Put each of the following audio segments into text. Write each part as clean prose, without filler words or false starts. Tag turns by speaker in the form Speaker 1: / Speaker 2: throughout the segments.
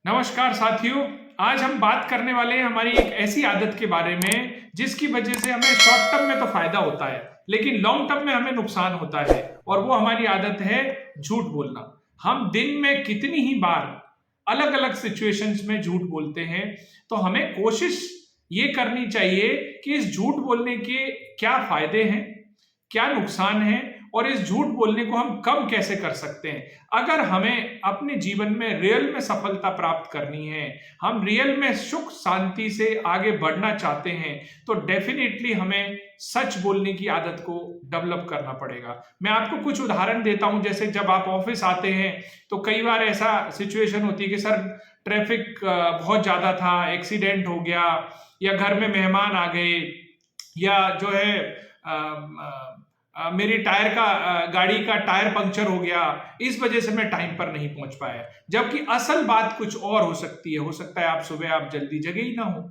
Speaker 1: नमस्कार साथियों। आज हम बात करने वाले हैं हमारी एक ऐसी आदत के बारे में जिसकी वजह से हमें शॉर्ट टर्म में तो फायदा होता है लेकिन लॉन्ग टर्म में हमें नुकसान होता है, और वो हमारी आदत है झूठ बोलना। हम दिन में कितनी ही बार अलग अलग सिचुएशंस में झूठ बोलते हैं, तो हमें कोशिश ये करनी चाहिए कि इस झूठ बोलने के क्या फायदे हैं, क्या नुकसान है, और इस झूठ बोलने को हम कम कैसे कर सकते हैं। अगर हमें अपने जीवन में रियल में सफलता प्राप्त करनी है, हम रियल में सुख शांति से आगे बढ़ना चाहते हैं, तो डेफिनेटली हमें सच बोलने की आदत को डेवलप करना पड़ेगा। मैं आपको कुछ उदाहरण देता हूं। जैसे जब आप ऑफिस आते हैं तो कई बार ऐसा सिचुएशन होती है कि सर ट्रैफिक बहुत ज्यादा था, एक्सीडेंट हो गया, या घर में मेहमान आ गए, या जो है मेरी गाड़ी का टायर पंक्चर हो गया, इस वजह से मैं टाइम पर नहीं पहुंच पाया। जबकि असल बात कुछ और हो सकती है। हो सकता है आप सुबह आप जल्दी जगे ही ना हो,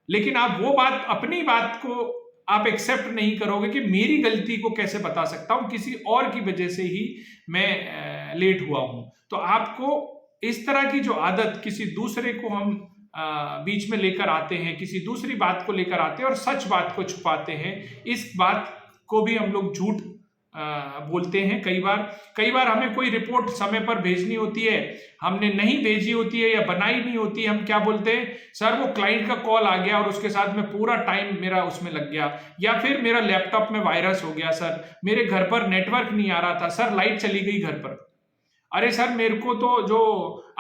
Speaker 1: लेकिन आप वो बात, अपनी बात को आप एक्सेप्ट नहीं करोगे कि मेरी गलती को कैसे बता सकता हूं, किसी और की वजह से ही मैं लेट हुआ हूं। तो आपको इस तरह की जो आदत, किसी दूसरे को हम बीच में लेकर आते हैं, किसी दूसरी बात को लेकर आते हैं और सच बात को छुपाते हैं, इस बात को भी हम लोग झूठ बोलते हैं। कई बार हमें कोई रिपोर्ट समय पर भेजनी होती है, हमने नहीं भेजी होती है या बनाई नहीं होती है। हम क्या बोलते हैं, सर वो क्लाइंट का कॉल आ गया और उसके साथ में पूरा टाइम मेरा उसमें लग गया, या फिर मेरा लैपटॉप में वायरस हो गया, सर मेरे घर पर नेटवर्क नहीं आ रहा था, सर लाइट चली गई घर पर, अरे सर मेरे को तो जो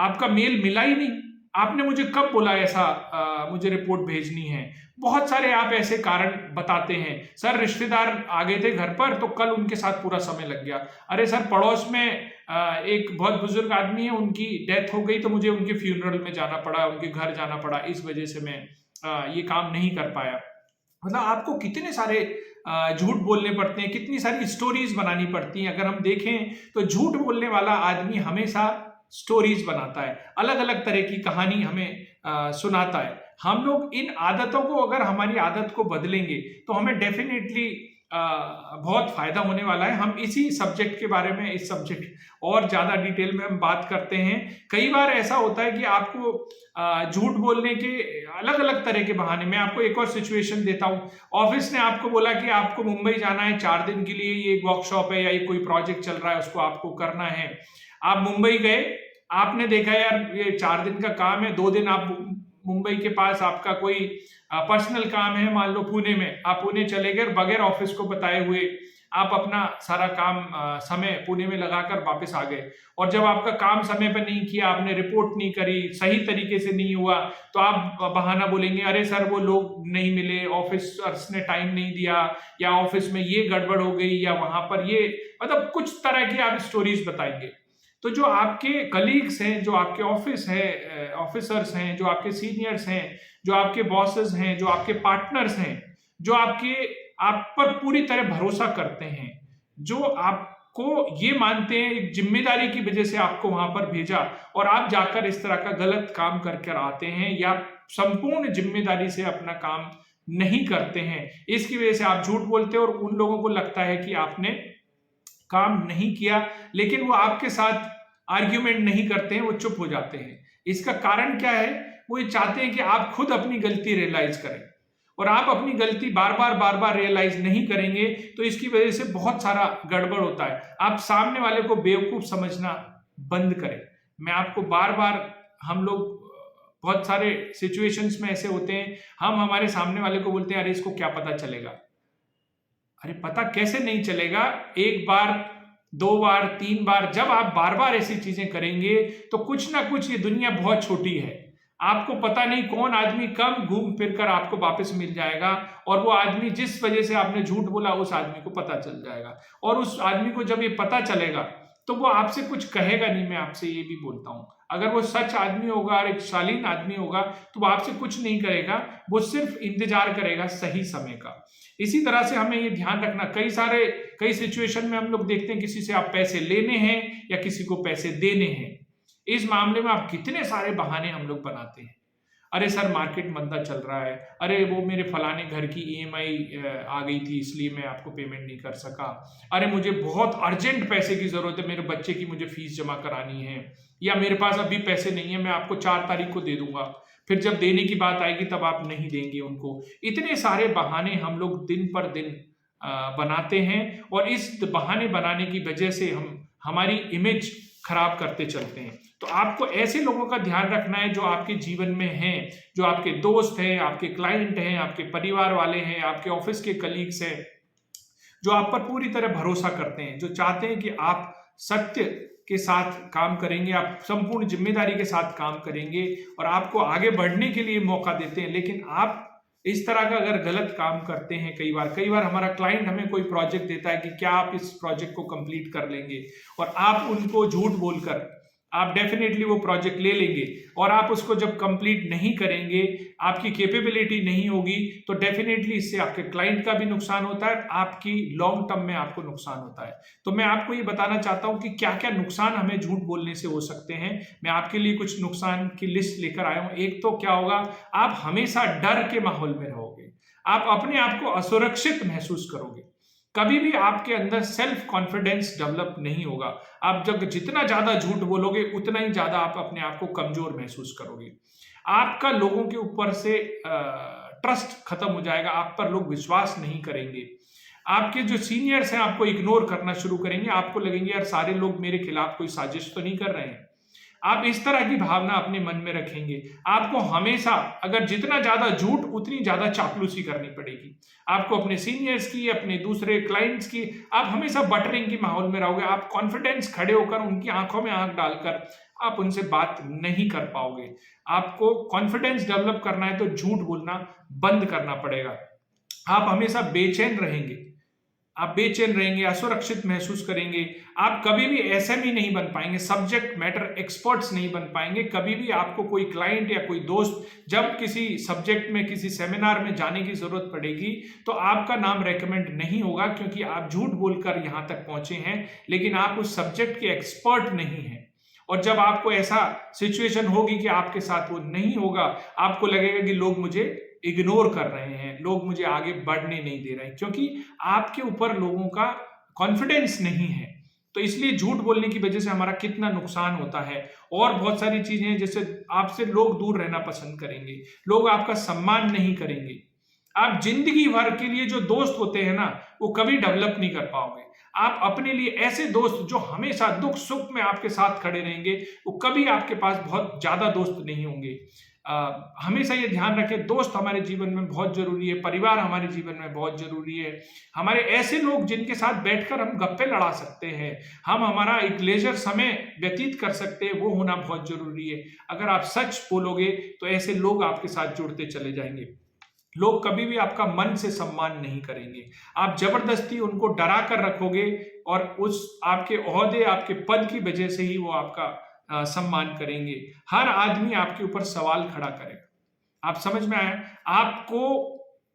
Speaker 1: आपका मेल मिला ही नहीं, आपने मुझे कब बोला ऐसा मुझे रिपोर्ट भेजनी है। बहुत सारे आप ऐसे कारण बताते हैं। सर रिश्तेदार आ गए थे घर पर तो कल उनके साथ पूरा समय लग गया, अरे सर पड़ोस में एक बहुत बुजुर्ग आदमी है, उनकी डेथ हो गई तो मुझे उनके फ्यूनरल में जाना पड़ा, उनके घर जाना पड़ा, इस वजह से मैं ये काम नहीं कर पाया। मतलब आपको कितने सारे झूठ बोलने पड़ते हैं, कितनी सारी स्टोरीज बनानी पड़ती हैं। अगर हम देखें तो झूठ बोलने वाला आदमी हमेशा स्टोरीज बनाता है, अलग अलग तरह की कहानी हमें सुनाता है। हम लोग इन आदतों को, अगर हमारी आदत को बदलेंगे तो हमें डेफिनेटली बहुत फायदा होने वाला है। हम इसी सब्जेक्ट के बारे में, इस सब्जेक्ट और ज्यादा डिटेल में हम बात करते हैं। कई बार ऐसा होता है कि आपको झूठ बोलने के अलग अलग तरह के बहाने, मैं आपको एक और सिचुएशन देता हूं। ऑफिस ने आपको बोला कि आपको मुंबई जाना है 4 दिन के लिए, ये वर्कशॉप है या ये कोई प्रोजेक्ट चल रहा है, उसको आपको करना है। आप मुंबई गए, आपने देखा यार ये 4 दिन का काम है, 2 दिन आप मुंबई के पास आपका कोई पर्सनल काम है, मान लो पुणे में, आप पुणे चले गए, बगैर ऑफिस को बताए हुए आप अपना सारा काम समय पुणे में लगाकर वापस आ गए। और जब आपका काम समय पर नहीं किया, आपने रिपोर्ट नहीं करी, सही तरीके से नहीं हुआ, तो आप बहाना बोलेंगे, अरे सर वो लोग नहीं मिले, ऑफिसर्स ने टाइम नहीं दिया, या ऑफिस में ये गड़बड़ हो गई, या वहां पर ये, मतलब कुछ तरह की आप स्टोरीज बताएंगे। तो जो आपके कलीग्स हैं, जो आपके ऑफिसर्स हैं, जो आपके सीनियर्स हैं, जो आपके बॉसेस हैं, जो आपके पार्टनर्स हैं, जो आप पर पूरी तरह भरोसा करते हैं, जो आपको ये मानते हैं, एक जिम्मेदारी की वजह से आपको वहां पर भेजा, और आप जाकर इस तरह का गलत काम करके आते हैं, या संपूर्ण जिम्मेदारी से अपना काम नहीं करते हैं, इसकी वजह से आप झूठ बोलते हैं, और उन लोगों को लगता है कि आपने काम नहीं किया, लेकिन वो आपके साथ आर्ग्यूमेंट नहीं करते हैं, वो चुप हो जाते हैं। इसका कारण क्या है, वो ये चाहते हैं कि आप खुद अपनी गलती रियलाइज करें, और आप अपनी गलती बार बार रियलाइज नहीं करेंगे तो इसकी वजह से बहुत सारा गड़बड़ होता है। आप सामने वाले को बेवकूफ समझना बंद करें। मैं आपको हम लोग बहुत सारे सिचुएशंस में ऐसे होते हैं, हम हमारे सामने वाले को बोलते हैं, अरे इसको क्या पता चलेगा। अरे पता कैसे नहीं चलेगा, एक बार, 2 बार, 3 बार, जब आप बार बार ऐसी चीजें करेंगे तो कुछ ना कुछ, ये दुनिया बहुत छोटी है, आपको पता नहीं कौन आदमी कम घूम फिर कर आपको वापस मिल जाएगा, और वो आदमी जिस वजह से आपने झूठ बोला उस आदमी को पता चल जाएगा, और उस आदमी को जब ये पता चलेगा तो वो आपसे कुछ कहेगा नहीं। मैं आपसे ये भी बोलता हूं, अगर वो सच आदमी होगा और एक शालीन आदमी होगा तो वो आपसे कुछ नहीं करेगा, वो सिर्फ इंतजार करेगा सही समय का। इसी तरह से हमें ये ध्यान रखना, कई सिचुएशन में हम लोग देखते हैं, किसी से आप पैसे लेने हैं या किसी को पैसे देने हैं, इस मामले में आप कितने सारे बहाने हम लोग बनाते हैं। अरे सर मार्केट मंदा चल रहा है, अरे वो मेरे फलाने घर की ईएमआई आ गई थी इसलिए मैं आपको पेमेंट नहीं कर सका, अरे मुझे बहुत अर्जेंट पैसे की जरूरत है, मेरे बच्चे की मुझे फीस जमा करानी है, या मेरे पास अभी पैसे नहीं है, मैं आपको 4 तारीख को दे दूंगा, फिर जब देने की बात आएगी तब आप नहीं देंगे उनको। इतने सारे बहाने हम लोग दिन पर दिन बनाते हैं और इस बहाने बनाने की वजह से हम हमारी इमेज खराब करते चलते हैं। तो आपको ऐसे लोगों का ध्यान रखना है जो आपके जीवन में हैं, जो आपके दोस्त हैं, आपके क्लाइंट हैं, आपके परिवार वाले हैं, आपके ऑफिस के कलीग्स हैं, जो आप पर पूरी तरह भरोसा करते हैं, जो चाहते हैं कि आप सत्य के साथ काम करेंगे, आप संपूर्ण जिम्मेदारी के साथ काम करेंगे और आपको आगे बढ़ने के लिए मौका देते हैं। लेकिन आप इस तरह का अगर गलत काम करते हैं, कई बार हमारा क्लाइंट हमें कोई प्रोजेक्ट देता है कि क्या आप इस प्रोजेक्ट को कंप्लीट कर लेंगे, और आप उनको झूठ बोलकर आप डेफिनेटली वो प्रोजेक्ट ले लेंगे, और आप उसको जब कंप्लीट नहीं करेंगे, आपकी कैपेबिलिटी नहीं होगी, तो डेफिनेटली इससे आपके क्लाइंट का भी नुकसान होता है, आपकी लॉन्ग टर्म में आपको नुकसान होता है। तो मैं आपको ये बताना चाहता हूं कि क्या क्या नुकसान हमें झूठ बोलने से हो सकते हैं। मैं आपके लिए कुछ नुकसान की लिस्ट लेकर आया हूं। एक तो क्या होगा, आप हमेशा डर के माहौल में रहोगे, आप अपने आप को असुरक्षित महसूस करोगे, कभी भी आपके अंदर सेल्फ कॉन्फिडेंस डेवलप नहीं होगा। आप जब जितना ज्यादा झूठ बोलोगे उतना ही ज्यादा आप अपने आप को कमजोर महसूस करोगे। आपका लोगों के ऊपर से ट्रस्ट खत्म हो जाएगा, आप पर लोग विश्वास नहीं करेंगे। आपके जो सीनियर्स हैं आपको इग्नोर करना शुरू करेंगे, आपको लगेंगे यार सारे लोग मेरे खिलाफ कोई साजिश तो नहीं कर रहे हैं। आप इस तरह की भावना अपने मन में रखेंगे। आपको हमेशा अगर जितना ज्यादा झूठ उतनी ज्यादा चापलूसी करनी पड़ेगी। आपको अपने सीनियर्स की, अपने दूसरे क्लाइंट्स की, आप हमेशा बटरिंग के माहौल में रहोगे। आप कॉन्फिडेंस खड़े होकर उनकी आंखों में आंख डालकर आप उनसे बात नहीं कर पाओगे। आपको कॉन्फिडेंस डेवलप करना है तो झूठ बोलना बंद करना पड़ेगा। आप हमेशा बेचैन रहेंगे, आप बेचैन रहेंगे, असुरक्षित महसूस करेंगे। आप कभी भी एसएमई नहीं बन पाएंगे, सब्जेक्ट मैटर एक्सपर्ट्स नहीं बन पाएंगे। कभी भी आपको कोई क्लाइंट या कोई दोस्त जब किसी सब्जेक्ट में, किसी सेमिनार में जाने की जरूरत पड़ेगी तो आपका नाम रेकमेंड नहीं होगा, क्योंकि आप झूठ बोलकर यहां तक पहुंचे हैं, लेकिन आप उस सब्जेक्ट के एक्सपर्ट नहीं हैं। और जब आपको ऐसा सिचुएशन होगी कि आपके साथ वो नहीं होगा, आपको लगेगा कि लोग मुझे इग्नोर कर रहे हैं, लोग मुझे आगे बढ़ने नहीं दे रहे हैं, क्योंकि आपके ऊपर लोगों का कॉन्फिडेंस नहीं है। तो इसलिए झूठ बोलने की वजह से हमारा कितना नुकसान होता है। और बहुत सारी चीजें हैं, जैसे आपसे लोग दूर रहना पसंद करेंगे, लोग आपका सम्मान नहीं करेंगे। आप जिंदगी भर के लिए जो दोस्त होते हैं ना, वो कभी डेवलप नहीं कर पाओगे। आप अपने लिए ऐसे दोस्त जो हमेशा दुख सुख में आपके साथ खड़े रहेंगे, वो कभी आपके पास बहुत ज्यादा दोस्त नहीं होंगे। हमेशा ये ध्यान रखें, दोस्त हमारे जीवन में बहुत जरूरी है, परिवार हमारे जीवन में बहुत जरूरी है। हमारे ऐसे लोग जिनके साथ बैठकर हम गप्पे लड़ा सकते हैं, हम हमारा एक लेजर समय व्यतीत कर सकते हैं, वो होना बहुत जरूरी है। अगर आप सच बोलोगे तो ऐसे लोग आपके साथ जुड़ते चले जाएंगे। लोग कभी भी आपका मन से सम्मान नहीं करेंगे। आप जबरदस्ती उनको डरा कर रखोगे और उस आपके ओहदे, आपके पद की वजह से ही वो आपका सम्मान करेंगे। हर आदमी आपके ऊपर सवाल खड़ा करेगा। आप समझ में आया? आपको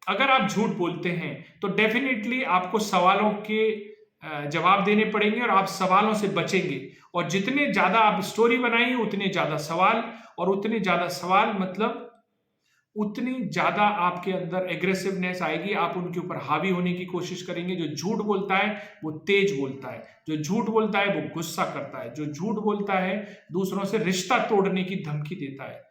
Speaker 1: अगर आप झूठ बोलते हैं तो डेफिनेटली आपको सवालों के जवाब देने पड़ेंगे और आप सवालों से बचेंगे। और जितने ज्यादा आप स्टोरी बनाएंगे उतने ज्यादा सवाल, और उतने ज्यादा सवाल मतलब उतनी ज्यादा आपके अंदर एग्रेसिवनेस आएगी। आप उनके ऊपर हावी होने की कोशिश करेंगे। जो झूठ बोलता है वो तेज बोलता है, जो झूठ बोलता है वो गुस्सा करता है, जो झूठ बोलता है दूसरों से रिश्ता तोड़ने की धमकी देता है।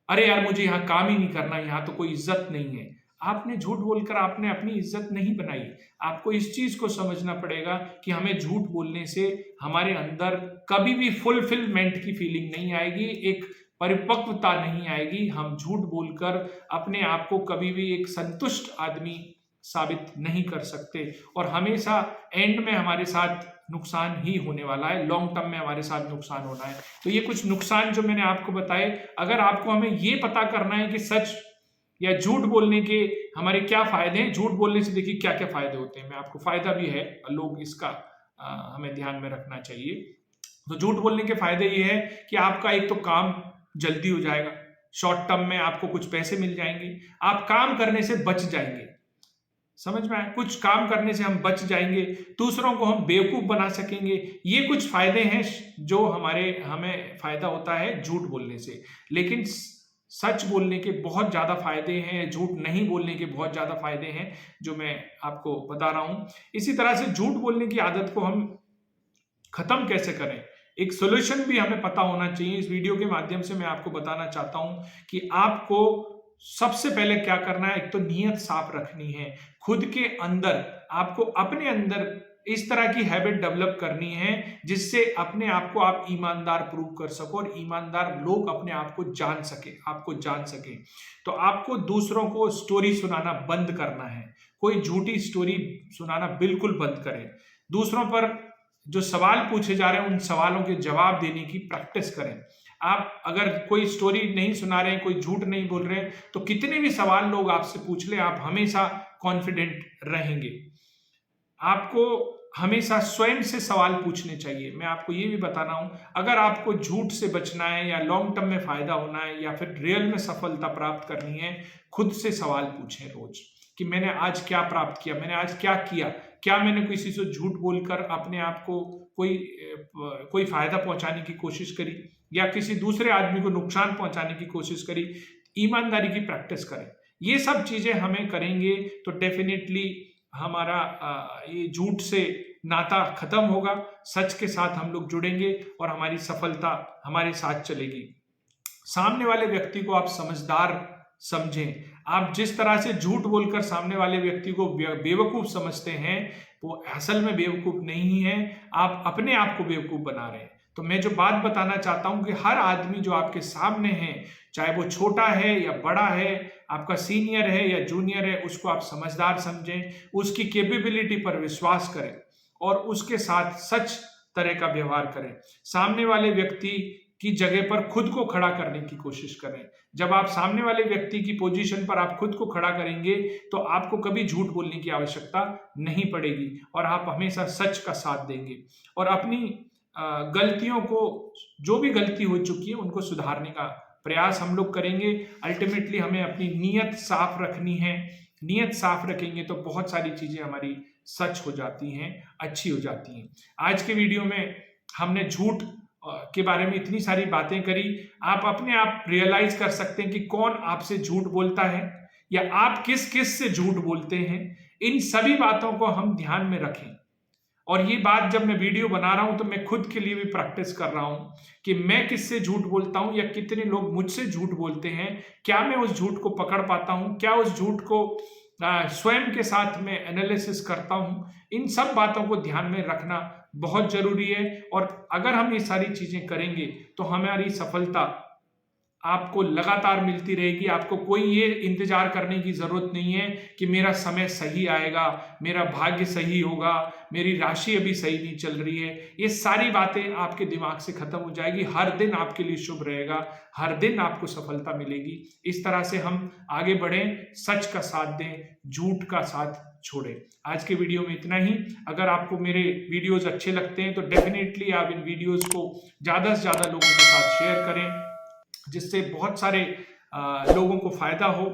Speaker 1: अरे यार मुझे यहाँ काम ही नहीं करना, यहाँ तो कोई इज्जत नहीं है। आपने झूठ बोलकर आपने अपनी इज्जत नहीं बनाई। आपको इस चीज को समझना पड़ेगा कि हमें झूठ बोलने से हमारे अंदर कभी भी फुलफिलमेंट की फीलिंग नहीं आएगी, एक परिपक्वता नहीं आएगी। हम झूठ बोलकर अपने आप को कभी भी एक संतुष्ट आदमी साबित नहीं कर सकते, और हमेशा एंड में हमारे साथ नुकसान ही होने वाला है, लॉन्ग टर्म में हमारे साथ नुकसान होना है। तो ये कुछ नुकसान जो मैंने आपको बताए, अगर आपको हमें ये पता करना है कि सच या झूठ बोलने के हमारे क्या फायदे हैं। झूठ बोलने से देखिए क्या क्या फायदे होते हैं, मैं आपको फायदा भी है, लोग इसका हमें ध्यान में रखना चाहिए। तो झूठ बोलने के फायदे ये है कि आपका एक तो काम जल्दी हो जाएगा, शॉर्ट टर्म में आपको कुछ पैसे मिल जाएंगे, आप काम करने से बच जाएंगे। समझ में आया? कुछ काम करने से हम बच जाएंगे, दूसरों को हम बेवकूफ बना सकेंगे। ये कुछ फायदे हैं जो हमें फायदा होता है झूठ बोलने से। लेकिन सच बोलने के बहुत ज्यादा फायदे हैं, झूठ नहीं बोलने के बहुत ज्यादा फायदे हैं, जो मैं आपको बता रहा हूं। इसी तरह से झूठ बोलने की आदत को हम खत्म कैसे करें, एक सॉल्यूशन भी हमें पता होना चाहिए। इस वीडियो के माध्यम से मैं आपको बताना चाहता हूं कि आपको सबसे पहले क्या करना है। एक तो नीयत साफ रखनी है, खुद के अंदर आपको अपने अंदर इस तरह की हैबिट डेवलप करनी है जिससे अपने आप को आप ईमानदार प्रूव कर सको और ईमानदार लोग अपने आप को जान सके, आपको जान सके। तो आपको दूसरों को स्टोरी सुनाना बंद करना है, कोई झूठी स्टोरी सुनाना बिल्कुल बंद करें। दूसरों पर जो सवाल पूछे जा रहे हैं उन सवालों के जवाब देने की प्रैक्टिस करें। आप अगर कोई स्टोरी नहीं सुना रहे हैं, कोई झूठ नहीं बोल रहे हैं, तो कितने भी सवाल लोग आपसे पूछ ले आप हमेशा कॉन्फिडेंट रहेंगे। आपको हमेशा स्वयं से सवाल पूछने चाहिए। मैं आपको ये भी बताना हूं, अगर आपको झूठ से बचना है या लॉन्ग टर्म में फायदा होना है या फिर रियल में सफलता प्राप्त करनी है, खुद से सवाल पूछें रोज कि मैंने आज क्या प्राप्त किया, मैंने आज क्या किया, क्या मैंने किसी से झूठ बोलकर अपने आप को कोई फायदा पहुंचाने की कोशिश करी या किसी दूसरे आदमी को नुकसान पहुंचाने की कोशिश करी। ईमानदारी की प्रैक्टिस करें। ये सब चीजें हमें करेंगे तो डेफिनेटली हमारा ये झूठ से नाता खत्म होगा, सच के साथ हम लोग जुड़ेंगे और हमारी सफलता हमारे साथ चलेगी। सामने वाले व्यक्ति को आप समझदार समझें। आप जिस तरह से झूठ बोलकर सामने वाले व्यक्ति को बेवकूफ समझते हैं, वो असल में बेवकूफ नहीं है, आप अपने आप को बेवकूफ बना रहे हैं। तो मैं जो बात बताना चाहता हूं कि हर आदमी जो आपके सामने है, चाहे वो छोटा है या बड़ा है, आपका सीनियर है या जूनियर है, उसको आप समझदार समझें, उसकी कैपेबिलिटी पर विश्वास करें और उसके साथ सच तरह का व्यवहार करें। सामने वाले व्यक्ति की जगह पर खुद को खड़ा करने की कोशिश करें। जब आप सामने वाले व्यक्ति की पोजीशन पर आप खुद को खड़ा करेंगे तो आपको कभी झूठ बोलने की आवश्यकता नहीं पड़ेगी और आप हमेशा सच का साथ देंगे और अपनी गलतियों को, जो भी गलती हो चुकी है, उनको सुधारने का प्रयास हम लोग करेंगे। अल्टीमेटली हमें अपनी नीयत साफ रखनी है। नीयत साफ रखेंगे तो बहुत सारी चीजें हमारी सच हो जाती हैं, अच्छी हो जाती हैं। आज के वीडियो में हमने झूठ के बारे में इतनी सारी बातें करी। आप अपने आप रियलाइज कर सकते हैं कि कौन आपसे झूठ बोलता है या आप किस किस से झूठ बोलते हैं। इन सभी बातों को हम ध्यान में रखें और ये बात जब मैं वीडियो बना रहा हूं तो मैं खुद के लिए भी प्रैक्टिस कर रहा हूं कि मैं किससे झूठ बोलता हूं या कितने लोग मुझसे झूठ बोलते हैं। क्या मैं उस झूठ को पकड़ पाता हूं, क्या उस झूठ को स्वयं के साथ में एनालिसिस करता हूं। इन सब बातों को ध्यान में रखना बहुत जरूरी है और अगर हम ये सारी चीजें करेंगे तो हमारी सफलता आपको लगातार मिलती रहेगी। आपको कोई ये इंतजार करने की जरूरत नहीं है कि मेरा समय सही आएगा, मेरा भाग्य सही होगा, मेरी राशि अभी सही नहीं चल रही है। ये सारी बातें आपके दिमाग से खत्म हो जाएगी। हर दिन आपके लिए शुभ रहेगा, हर दिन आपको सफलता मिलेगी। इस तरह से हम आगे बढ़ें, सच का साथ दें, झूठ का साथ छोड़ें। आज के वीडियो में इतना ही। अगर आपको मेरे वीडियोस अच्छे लगते हैं तो डेफिनेटली आप इन वीडियोस को ज्यादा से ज्यादा लोगों के साथ शेयर करें जिससे बहुत सारे लोगों को फायदा हो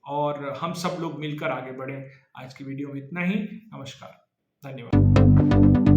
Speaker 1: और हम सब लोग मिलकर आगे बढ़ें। आज की वीडियो में इतना ही। नमस्कार, धन्यवाद।